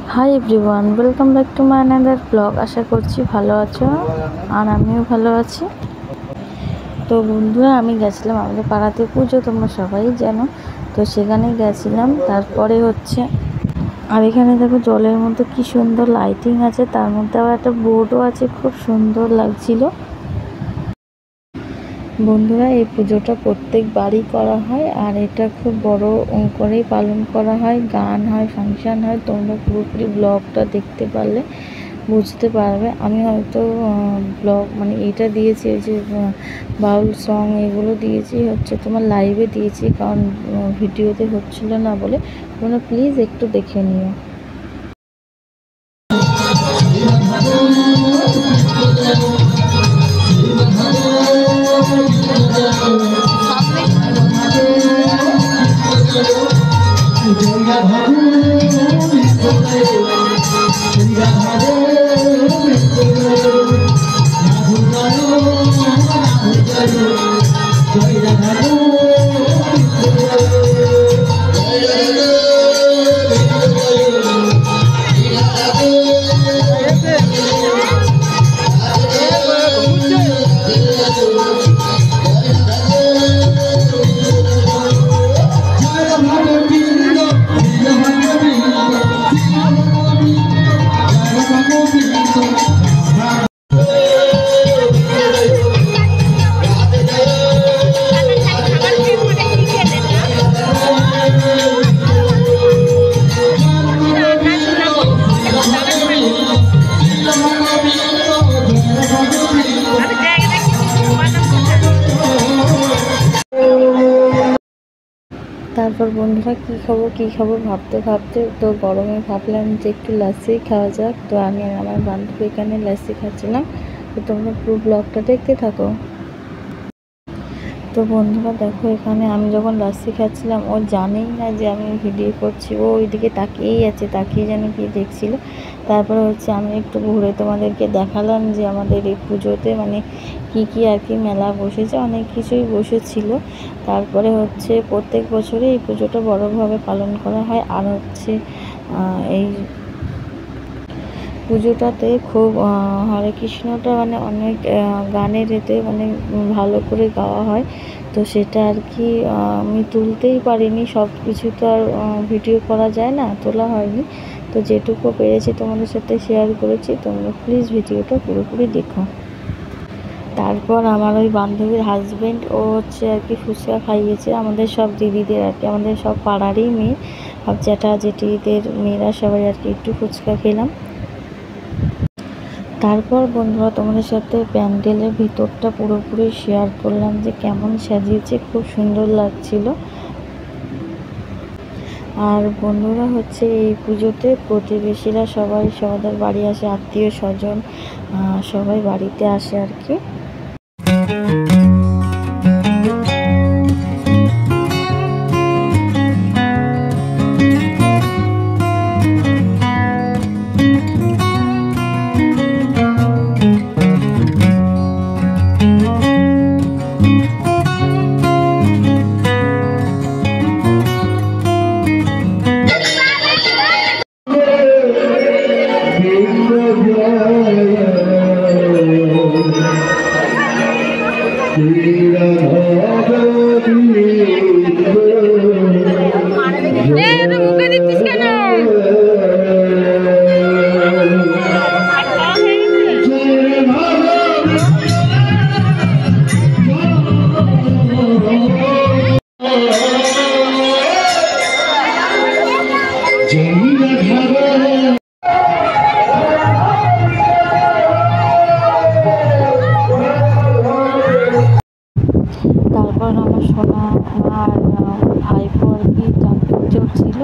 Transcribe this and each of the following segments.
High everyone, welcome back to my another blog. আশা করছি ভালো আছো আর আমিও ভালো আছি। তো বন্ধুরা, আমি গেছিলাম আমাদের পাড়াতে পুজো, তোমরা সবাই জানো। তো সেখানে গেছিলাম। তারপরে আর এখানে দেখো জলের মধ্যে কি সুন্দর লাইটিং আছে, তার মধ্যে আবার একটা বোর্ডও আছে, খুব সুন্দর লাগছিল। বন্ধুরা, এই পুজোটা প্রত্যেক বাড়ি করা হয় আর এটা খুব বড় করেই পালন করা হয়, গান হয়, ফাংশান হয়। তোমরা পুরোপুরি ব্লগটা দেখতে পারলে বুঝতে পারবে। আমি হয়তো ব্লগ এইটা দিয়েছি, এই যে বাউল সং এগুলো দিয়েছি তোমার লাইভে দিয়েছি, কারণ ভিডিওতে হচ্ছিল না বলে। তোমরা প্লিজ একটু দেখে নিও। তারপর বন্ধুরা, কী খাবো ভাবতে ভাবতে তো গরমে ভাবলাম যে একটু লাসি খাওয়া যাক। তো আমি আর আমার বান্ধবী এখানে লাসি খাচ্ছিলাম। তো তোমরা পুরো ব্লগটা দেখতে থাকো। তো বন্ধুরা দেখো, এখানে আমি যখন লাসি খাচ্ছিলাম, ও জানেই না যে আমি ভিডিও করছি। ও ওইদিকে তাকিয়েই আছে, তাকিয়ে যেন কি দেখছিল। তারপরে আমি একটু ঘুরে তোমাদেরকে দেখালাম যে আমাদের এই পুজোতে কি আর কি মেলা বসেছে, অনেক কিছুই বসেছিল। তারপরে প্রত্যেক বছরই এই পুজোটা বড়োভাবে পালন করা হয়। আর এই পুজোটাতে খুব হরে কৃষ্ণটা অনেক গানের এতে ভালো করে গাওয়া হয়। তো সেটা আর কি আমি তুলতেই পারিনি, সব কিছু তো আর ভিডিও করা যায় না, তোলা হয়নি। তো যেটুকু পেরেছি তোমাদের সাথে শেয়ার করেছি। তোমরা প্লিজ ভিডিওটা পুরোপুরি দেখো। তারপর আমার ওই বান্ধবীর হাজব্যান্ড ও আর কি ফুচকা খাইয়েছে আমাদের সব দিদিদের, আর কি আমাদের সব পাড়ারই মেয়ে, সব জ্যাঠা জেঠিদের মেয়েরা সবাই আর কি একটু ফুচকা খেলাম। তারপর বন্ধুরা, তোমাদের সাথে প্যান্ডেলের ভিতরটা পুরোপুরি শেয়ার করলাম যে কেমন সাজিয়েছে, খুব সুন্দর লাগছিল। আর বন্ধুরা এই পুজোতে প্রতিবেশীরা সবাই সবার বাড়ি আসে, আত্মীয় স্বজন সবাই বাড়িতে আসে আর কি। মুখে দিচ্ছিস কেন? তারপর আমার সোনা আর ভাইপো আর কি জাম্পিং চড়ছিল।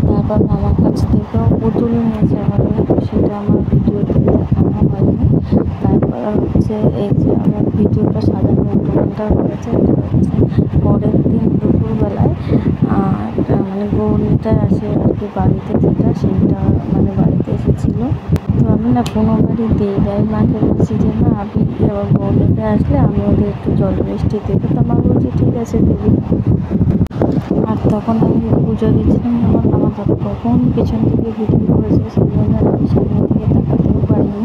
তারপর মামার কাছ থেকেও পুতুল নিয়েছে আমাদের, সেটা আমার ভিডিওতে দেখানো হয়নি। তারপর এই যে আমার ভিডিওটা সাজানো উল্টোপাল্টা করেছে। এটা পরের দিন দুপুরবেলায় গৌরীটা আসে আর কি বাড়িতে, সেইটা বাড়িতে এসেছিলো। তো আমি না কোনো বাড়ি দিই যাই, মাকে বলছি যে না আমি আবার গৌরীতে আসলে আমি ওদের একটু জল মিষ্টি দেবো। তো মা বলছি ঠিক আছে দিবি। আর তখন আমি পুজো দিচ্ছিলাম যখন আমার দাদা কখন পেছন থেকে ভিডিও করেছে সেই জন্য আমি সামনে থেকে তাকাতেও পারিনি।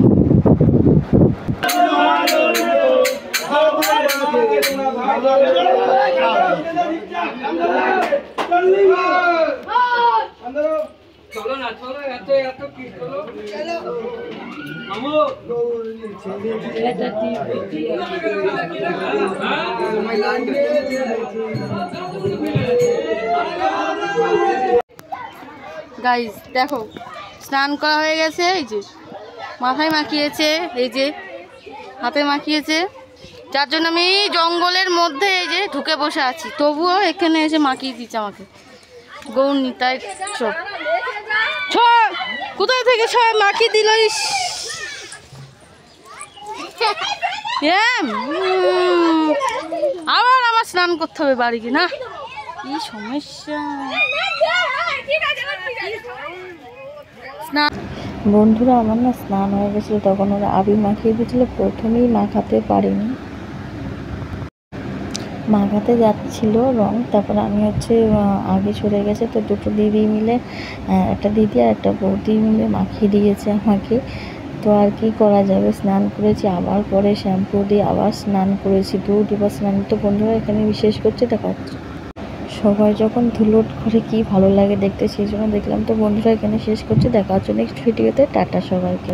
গাইস দেখো স্নান করা হয়ে গেছে, এই যে মাথায় মাখিয়েছে, এই যে হাতে মাখিয়েছে, যার জন্য আমি জঙ্গলের মধ্যে এই যে ঢুকে বসে আছি, তবুও এখানে এসে মাখিয়ে দিচ্ছে আমাকে। গৌর নিতাই সব কোথায় থেকে সব মাখিয়ে দিল। আবার আমার স্নান করতে হবে বাড়ি গিয়ে, না কি সমস্যা। বন্ধুরা আমার না স্নান হয়ে গেছিলো, তখন ওরা আবির মাখিয়ে দিয়েছিলো, প্রথমেই মাখাতে পারিনি, মাখাতে যাচ্ছিল রং, তারপরে আমি হচ্ছে আগে সরে গেছে, তো দুটো দিদি মিলে, একটা দিদি আর একটা বৌদি মিলে মাখিয়ে দিয়েছে আমাকে। তো আর কি করা যাবে, স্নান করেছি, আবার পরে শ্যাম্পু দিয়ে আবার স্নান করেছি, দুবার স্নান। তো বন্ধুরা এখানে বিশেষ করছে দেখা সবাই যখন ধুলোট করে কি ভালো লাগে দেখতে, সেই জন্য দেখলাম। তো বন্ধুরা এখানে শেষ করছি, দেখা হচ্ছে নেক্সট ভিডিওতে। টাটা সবাইকে।